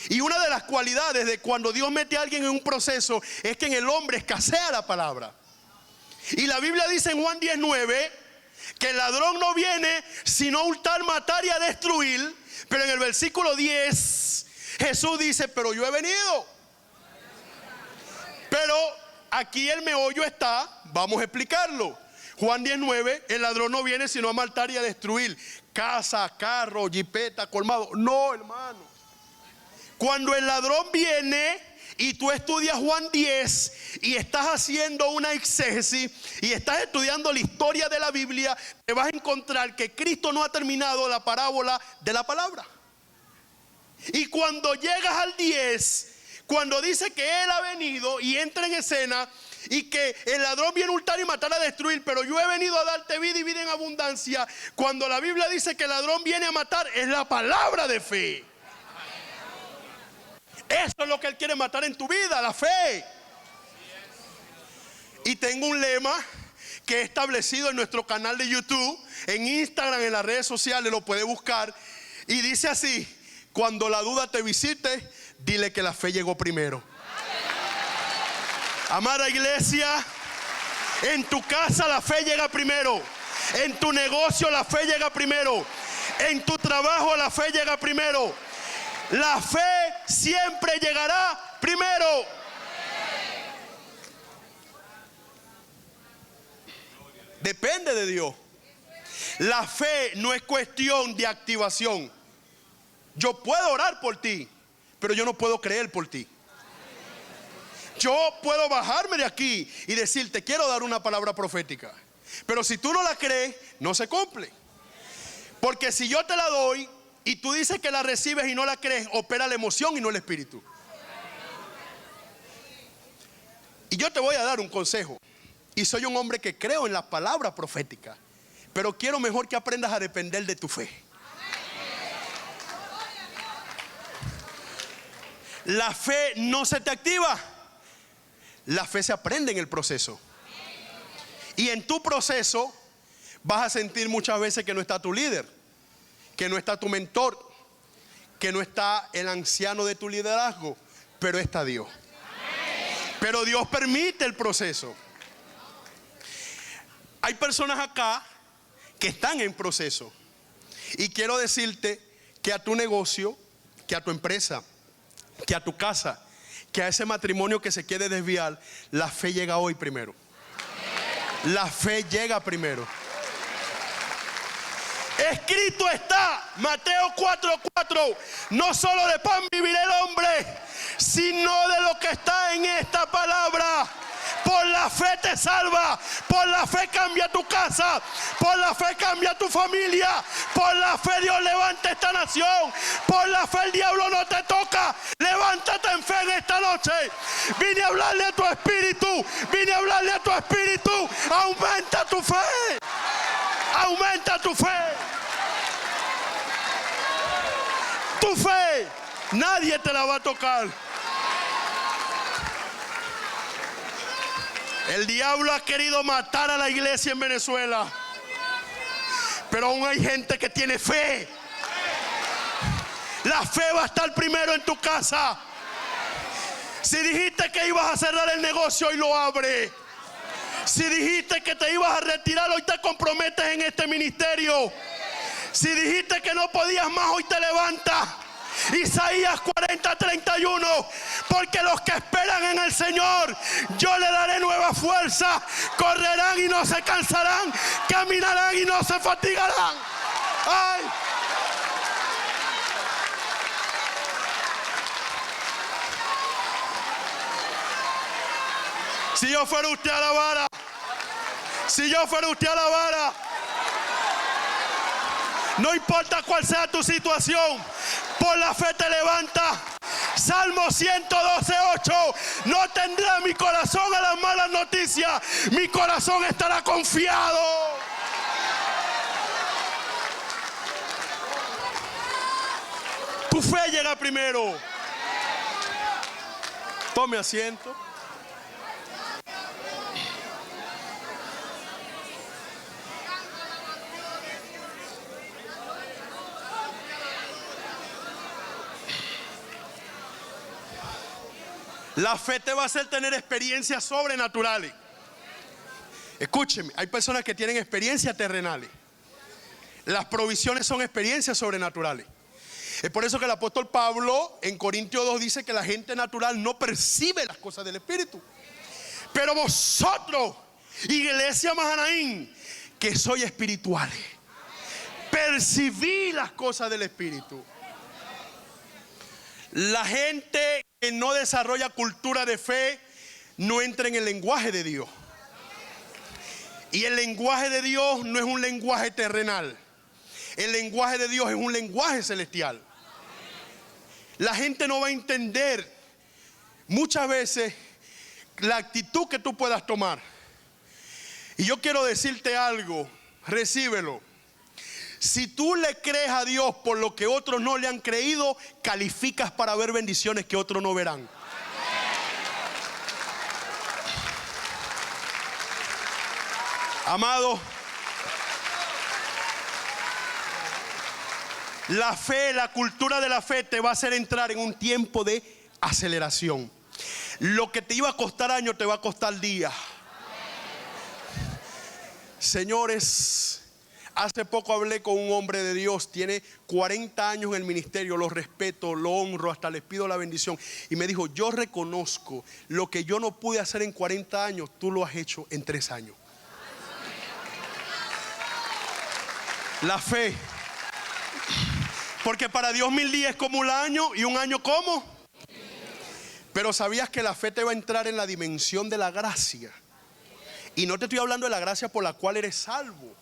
Y una de las cualidades de cuando Dios mete a alguien en un proceso es que en el hombre escasea la palabra. Y la Biblia dice en Juan 19 que el ladrón no viene sino a hurtar, matar y a destruir. Pero en el versículo 10 Jesús dice: pero yo he venido. Pero aquí el meollo está, vamos a explicarlo. Juan 19, el ladrón no viene sino a matar y a destruir. Casa, carro, jipeta, colmado. No, hermano. Cuando el ladrón viene y tú estudias Juan 10 y estás haciendo una exégesis y estás estudiando la historia de la Biblia, te vas a encontrar que Cristo no ha terminado la parábola de la palabra. Y cuando llegas al 10, cuando dice que Él ha venido y entra en escena y que el ladrón viene a hurtar y matar, a destruir, pero yo he venido a darte vida y vida en abundancia. Cuando la Biblia dice que el ladrón viene a matar, es la palabra de fe. Eso es lo que Él quiere matar en tu vida, la fe. Y tengo un lema que he establecido en nuestro canal de YouTube, en Instagram, en las redes sociales, lo puedes buscar. Y dice así: cuando la duda te visite, dile que la fe llegó primero. Amada iglesia, en tu casa la fe llega primero. En tu negocio la fe llega primero. En tu trabajo la fe llega primero. La fe siempre llegará primero. Depende de Dios. La fe no es cuestión de activación. Yo puedo orar por ti, pero yo no puedo creer por ti. Yo puedo bajarme de aquí y decirte: quiero dar una palabra profética, pero si tú no la crees, no se cumple. Porque si yo te la doy y tú dices que la recibes y no la crees, opera la emoción y no el espíritu. Y yo te voy a dar un consejo. Y soy un hombre que creo en las palabras proféticas, pero quiero mejor que aprendas a depender de tu fe. La fe no se te activa. La fe se aprende en el proceso. Y en tu proceso vas a sentir muchas veces que no está tu líder, que no está tu mentor, que no está el anciano de tu liderazgo, pero está Dios. Pero Dios permite el proceso. Hay personas acá que están en proceso. Y quiero decirte que a tu negocio, que a tu empresa, que a tu casa, que a ese matrimonio que se quiere desviar, la fe llega hoy primero. La fe llega primero. Escrito está, Mateo 4:4, no solo de pan vivirá el hombre, sino de lo que está en esta palabra. Por la fe te salva, por la fe cambia tu casa, por la fe cambia tu familia, por la fe Dios levanta esta nación, por la fe el diablo no te toca. Levántate en fe en esta noche. Vine a hablarle a tu espíritu, vine a hablarle a tu espíritu. Aumenta tu fe, aumenta tu fe. Tu fe, nadie te la va a tocar. El diablo ha querido matar a la iglesia en Venezuela, pero aún hay gente que tiene fe. La fe va a estar primero en tu casa. Si dijiste que ibas a cerrar el negocio, hoy lo abre. Si dijiste que te ibas a retirar, hoy te comprometes en este ministerio. Si dijiste que no podías más, hoy te levantas. Isaías 40:31. Porque los que esperan en el Señor, yo le daré nueva fuerza. Correrán y no se cansarán. Caminarán y no se fatigarán. ¡Ay! Si yo fuera usted a la vara, si yo fuera usted a la vara, no importa cuál sea tu situación, por la fe te levanta. Salmo 112:8. No tendrá mi corazón a las malas noticias, mi corazón estará confiado. Tu fe llega primero. Tome asiento. La fe te va a hacer tener experiencias sobrenaturales. Escúcheme, hay personas que tienen experiencias terrenales. Las provisiones son experiencias sobrenaturales. Es por eso que el apóstol Pablo en Corintios 2 dice que la gente natural no percibe las cosas del Espíritu. Pero vosotros, Iglesia Mahanaim, que sois espirituales, percibí las cosas del Espíritu. La gente que no desarrolla cultura de fe no entra en el lenguaje de Dios. Y el lenguaje de Dios no es un lenguaje terrenal. El lenguaje de Dios es un lenguaje celestial. La gente no va a entender muchas veces la actitud que tú puedas tomar. Y yo quiero decirte algo, recíbelo. Si tú le crees a Dios por lo que otros no le han creído, calificas para ver bendiciones que otros no verán. Amado, la fe, la cultura de la fe te va a hacer entrar en un tiempo de aceleración. Lo que te iba a costar años te va a costar días. Señores, hace poco hablé con un hombre de Dios, tiene 40 años en el ministerio, lo respeto, lo honro, hasta les pido la bendición. Y me dijo, yo reconozco lo que yo no pude hacer en 40 años, tú lo has hecho en 3 años. La fe. Porque para Dios 1000 días es como un año, y un año ¿cómo? Pero ¿sabías que la fe te va a entrar en la dimensión de la gracia? Y no te estoy hablando de la gracia por la cual eres salvo.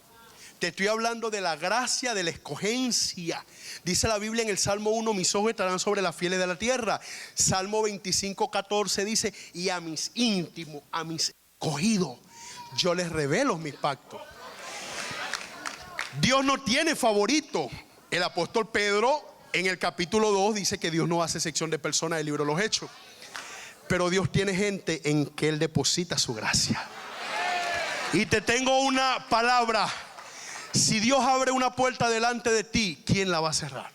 Te estoy hablando de la gracia de la escogencia. Dice la Biblia en el Salmo 1, mis ojos estarán sobre las fieles de la tierra. Salmo 25:14 dice, y a mis íntimos, a mis escogidos, yo les revelo mis pactos. Dios no tiene favorito. El apóstol Pedro en el capítulo 2 dice que Dios no hace sección de personas del libro de los Hechos. Pero Dios tiene gente en que Él deposita su gracia. Y te tengo una palabra. Si Dios abre una puerta delante de ti, ¿quién la va a cerrar?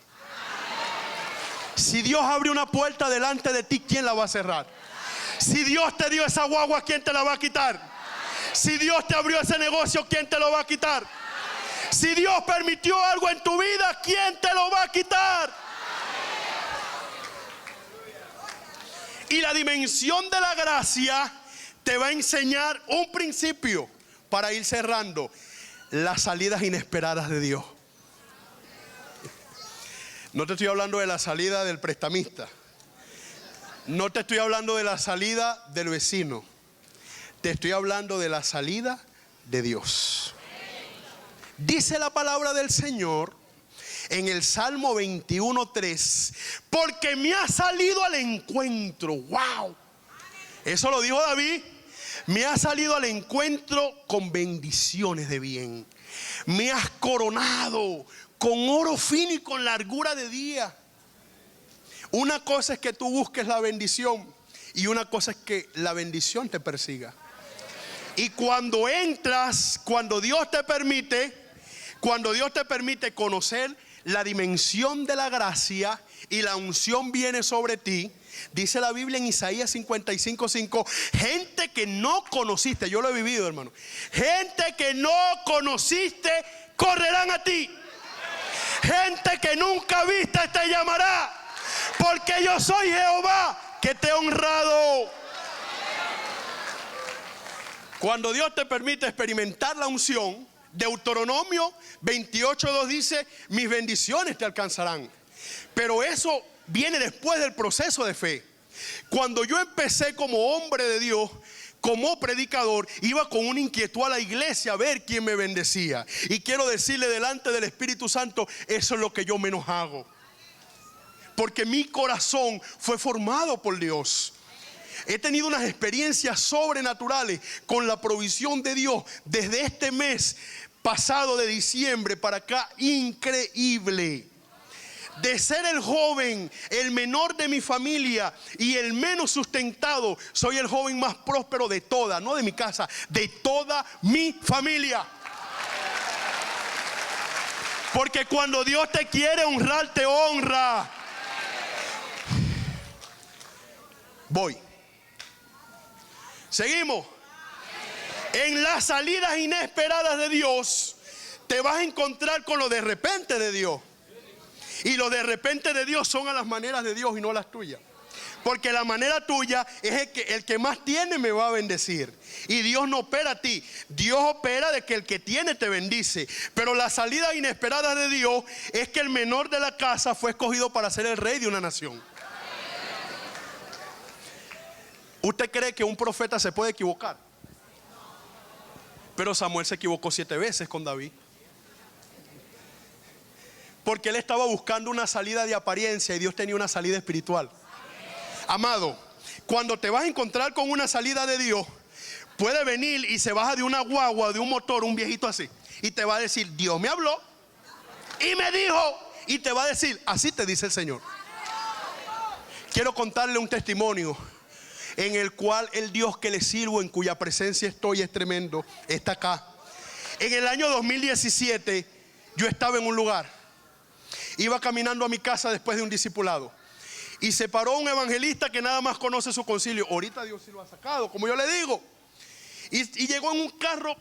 Si Dios abre una puerta delante de ti, ¿quién la va a cerrar? Si Dios te dio esa guagua, ¿quién te la va a quitar? Si Dios te abrió ese negocio, ¿quién te lo va a quitar? Si Dios permitió algo en tu vida, ¿quién te lo va a quitar? Y la dimensión de la gracia te va a enseñar un principio para ir cerrando: las salidas inesperadas de Dios. No te estoy hablando de la salida del prestamista. No te estoy hablando de la salida del vecino. Te estoy hablando de la salida de Dios. Dice la palabra del Señor en el Salmo 21:3, porque me ha salido al encuentro. ¡Wow! Eso lo dijo David. Me ha salido al encuentro con bendiciones de bien. Me has coronado con oro fino y con largura de día. Una cosa es que tú busques la bendición, y una cosa es que la bendición te persiga. Y cuando entras, cuando Dios te permite conocer la dimensión de la gracia, y la unción viene sobre ti, dice la Biblia en Isaías 55:5, gente que no conociste, yo lo he vivido, hermano, gente que no conociste correrán a ti, gente que nunca viste te llamará, porque yo soy Jehová que te he honrado. Cuando Dios te permite experimentar la unción, Deuteronomio 28:2 dice, mis bendiciones te alcanzarán. Pero eso viene después del proceso de fe. Cuando yo empecé como hombre de Dios, como predicador, iba con una inquietud a la iglesia a ver quién me bendecía. Y quiero decirle delante del Espíritu Santo, eso es lo que yo menos hago. Porque mi corazón fue formado por Dios. He tenido unas experiencias sobrenaturales con la provisión de Dios desde este mes pasado de diciembre para acá, increíble. De ser el joven, el menor de mi familia y el menos sustentado, soy el joven más próspero de toda, no de mi casa, de toda mi familia. Porque cuando Dios te quiere honrar, te honra. Voy. Seguimos. En las salidas inesperadas de Dios te vas a encontrar con lo de repente de Dios. Y lo de repente de Dios son a las maneras de Dios y no las tuyas. Porque la manera tuya es el que más tiene me va a bendecir. Y Dios no opera a ti. Dios opera de que el que tiene te bendice. Pero la salida inesperada de Dios es que el menor de la casa fue escogido para ser el rey de una nación. ¿Usted cree que un profeta se puede equivocar? Pero Samuel se equivocó 7 veces con David. Porque él estaba buscando una salida de apariencia y Dios tenía una salida espiritual. Amado, cuando te vas a encontrar con una salida de Dios, puede venir y se baja de una guagua, de un motor, un viejito así, y te va a decir, Dios me habló y me dijo, y te va a decir, así te dice el Señor. Quiero contarle un testimonio en el cual el Dios que le sirvo, en cuya presencia estoy, es tremendo, está acá. En el año 2017 yo estaba en un lugar, iba caminando a mi casa después de un discipulado, y se paró un evangelista que nada más conoce su concilio. Ahorita Dios sí lo ha sacado, como yo le digo. Y llegó en un carro,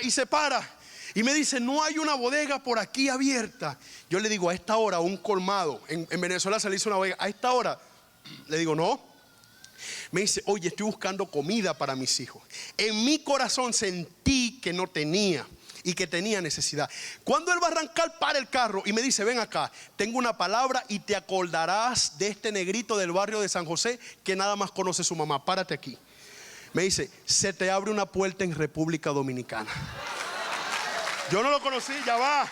y se para y me dice, no hay una bodega por aquí abierta. Yo le digo, a esta hora un colmado, en Venezuela se le hizo una bodega, a esta hora. Le digo, no. Me dice, oye, estoy buscando comida para mis hijos. En mi corazón sentí que no tenía y que tenía necesidad. Cuando él va a arrancar, para el carro y me dice, ven acá, tengo una palabra y te acordarás de este negrito del barrio de San José que nada más conoce su mamá. Párate aquí. Me dice, se te abre una puerta en República Dominicana. Yo no lo conocí, ya va.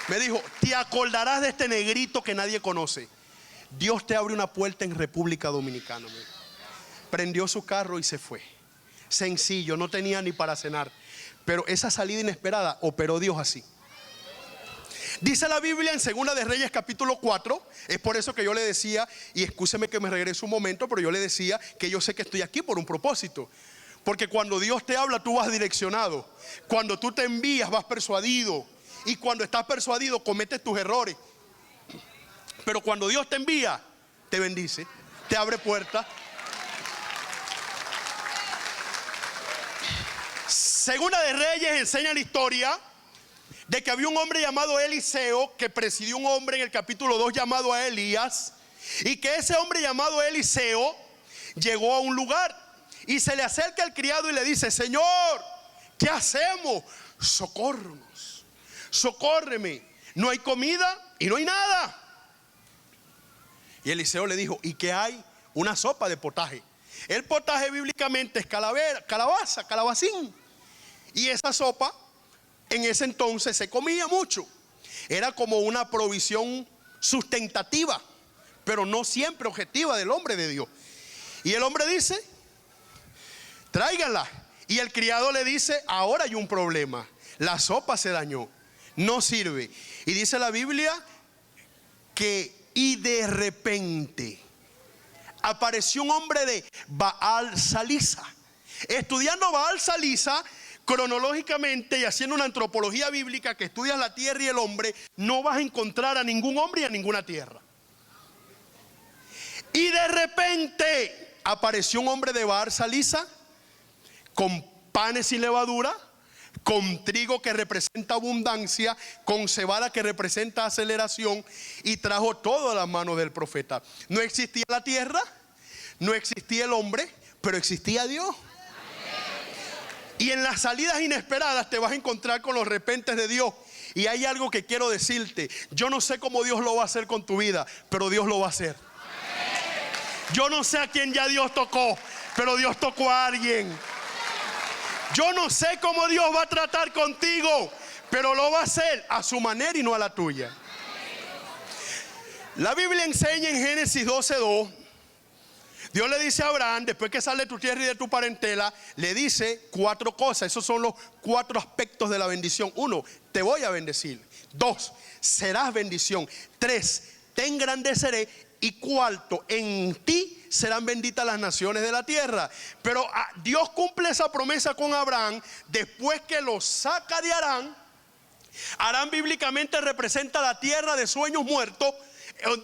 Me dijo, te acordarás de este negrito que nadie conoce. Dios te abre una puerta en República Dominicana. Prendió su carro y se fue. Sencillo, no tenía ni para cenar. Pero esa salida inesperada operó Dios así. Dice la Biblia en 2 de Reyes capítulo 4. Es por eso que yo le decía, y excúseme que me regrese un momento, pero yo le decía que yo sé que estoy aquí por un propósito. Porque cuando Dios te habla, tú vas direccionado. Cuando tú te envías, vas persuadido. Y cuando estás persuadido, cometes tus errores. Pero cuando Dios te envía, te bendice, te abre puertas. Segunda de Reyes enseña la historia de que había un hombre llamado Eliseo que presidió un hombre en el capítulo 2 llamado a Elías, y que ese hombre llamado Eliseo llegó a un lugar y se le acerca el criado y le dice, Señor, ¿qué hacemos? Socórrenos, socórreme, no hay comida y no hay nada. Y Eliseo le dijo, ¿y qué hay? Una sopa de potaje. El potaje bíblicamente es calabaza, calabacín. Y esa sopa en ese entonces se comía mucho. Era como una provisión sustentativa, pero no siempre objetiva del hombre de Dios. Y el hombre dice, tráiganla. Y el criado le dice, ahora hay un problema. La sopa se dañó, no sirve. Y dice la Biblia que, y de repente apareció un hombre de Baal Salisa. Estudiando Baal Salisa cronológicamente y haciendo una antropología bíblica que estudia la tierra y el hombre, no vas a encontrar a ningún hombre y a ninguna tierra. Y de repente apareció un hombre de Baal Salisa con panes sin levadura, con trigo que representa abundancia, con cebada que representa aceleración, y trajo todo a las manos del profeta. No existía la tierra, no existía el hombre, pero existía Dios. Y en las salidas inesperadas te vas a encontrar con los repentes de Dios. Y hay algo que quiero decirte: yo no sé cómo Dios lo va a hacer con tu vida, pero Dios lo va a hacer. Yo no sé a quién ya Dios tocó, pero Dios tocó a alguien. Yo no sé cómo Dios va a tratar contigo, pero lo va a hacer a su manera y no a la tuya. La Biblia enseña en Génesis 12:2. Dios le dice a Abraham, después que sale de tu tierra y de tu parentela, le dice 4 cosas. Esos son los 4 aspectos de la bendición. 1, te voy a bendecir. 2, serás bendición. 3, te engrandeceré. Y 4, en ti serán benditas las naciones de la tierra. Pero Dios cumple esa promesa con Abraham después que lo saca de Harán. Harán bíblicamente representa la tierra de sueños muertos.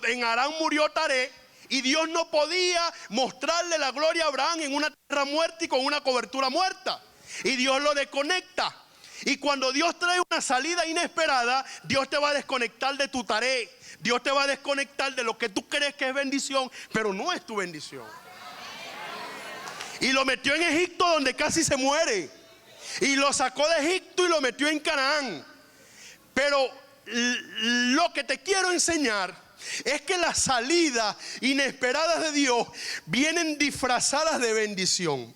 En Harán murió Taré. Y Dios no podía mostrarle la gloria a Abraham en una tierra muerta y con una cobertura muerta. Y Dios lo desconecta. Y cuando Dios trae una salida inesperada, Dios te va a desconectar de tu tarea. Dios te va a desconectar de lo que tú crees que es bendición, pero no es tu bendición. Y lo metió en Egipto, donde casi se muere. Y lo sacó de Egipto y lo metió en Canaán. Pero lo que te quiero enseñar es que las salidas inesperadas de Dios vienen disfrazadas de bendición.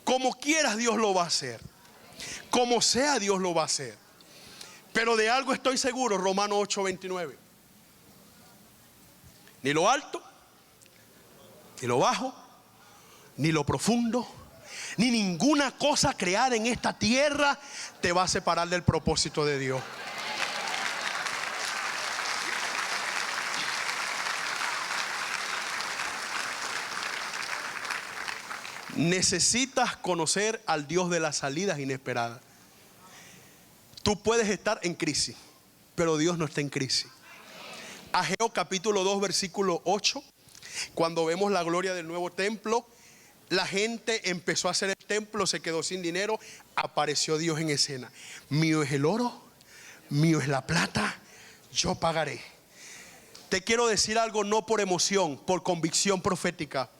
Como quieras, Dios lo va a hacer. Como sea, Dios lo va a hacer. Pero de algo estoy seguro, Romanos 8:29. Ni lo alto, ni lo bajo, ni lo profundo, ni ninguna cosa creada en esta tierra te va a separar del propósito de Dios. Necesitas conocer al Dios de las salidas inesperadas. Tú puedes estar en crisis, pero Dios no está en crisis. Ageo capítulo 2 versículo 8. Cuando vemos la gloria del nuevo templo, la gente empezó a hacer el templo, se quedó sin dinero, apareció Dios en escena. Mío es el oro, mío es la plata, yo pagaré. Te quiero decir algo, no por emoción, por convicción profética.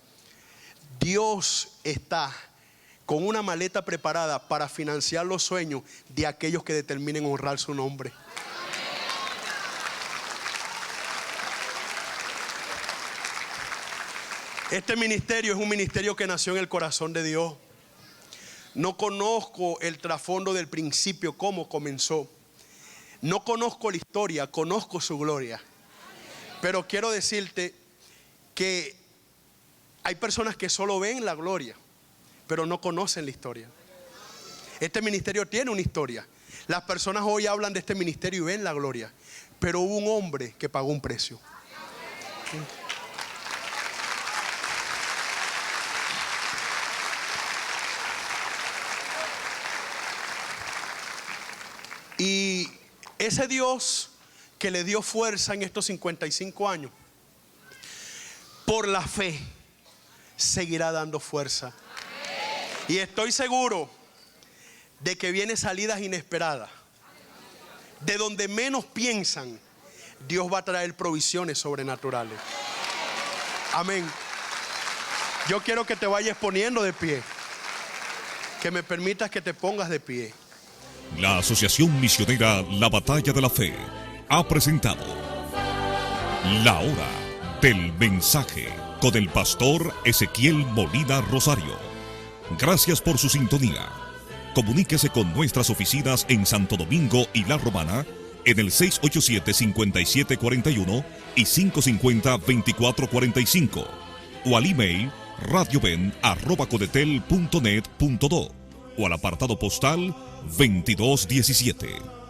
Dios está con una maleta preparada para financiar los sueños de aquellos que determinen honrar su nombre. Este ministerio es un ministerio que nació en el corazón de Dios. No conozco el trasfondo del principio, cómo comenzó. No conozco la historia, conozco su gloria. Pero quiero decirte que hay personas que solo ven la gloria, pero no conocen la historia. Este ministerio tiene una historia. Las personas hoy hablan de este ministerio y ven la gloria, pero hubo un hombre que pagó un precio. Y ese Dios que le dio fuerza en estos 55 años, por la fe, seguirá dando fuerza. Y estoy seguro de que vienen salidas inesperadas. De donde menos piensan, Dios va a traer provisiones sobrenaturales. Amén. Yo quiero que te vayas poniendo de pie. Que me permitas que te pongas de pie. La Asociación Misionera La Batalla de la Fe ha presentado La Hora del Mensaje con el pastor Ezequiel Molina Rosario. Gracias por su sintonía. Comuníquese con nuestras oficinas en Santo Domingo y La Romana en el 687-5741 y 550-2445 o al email radioven@codetel.net.do o al apartado postal 2217.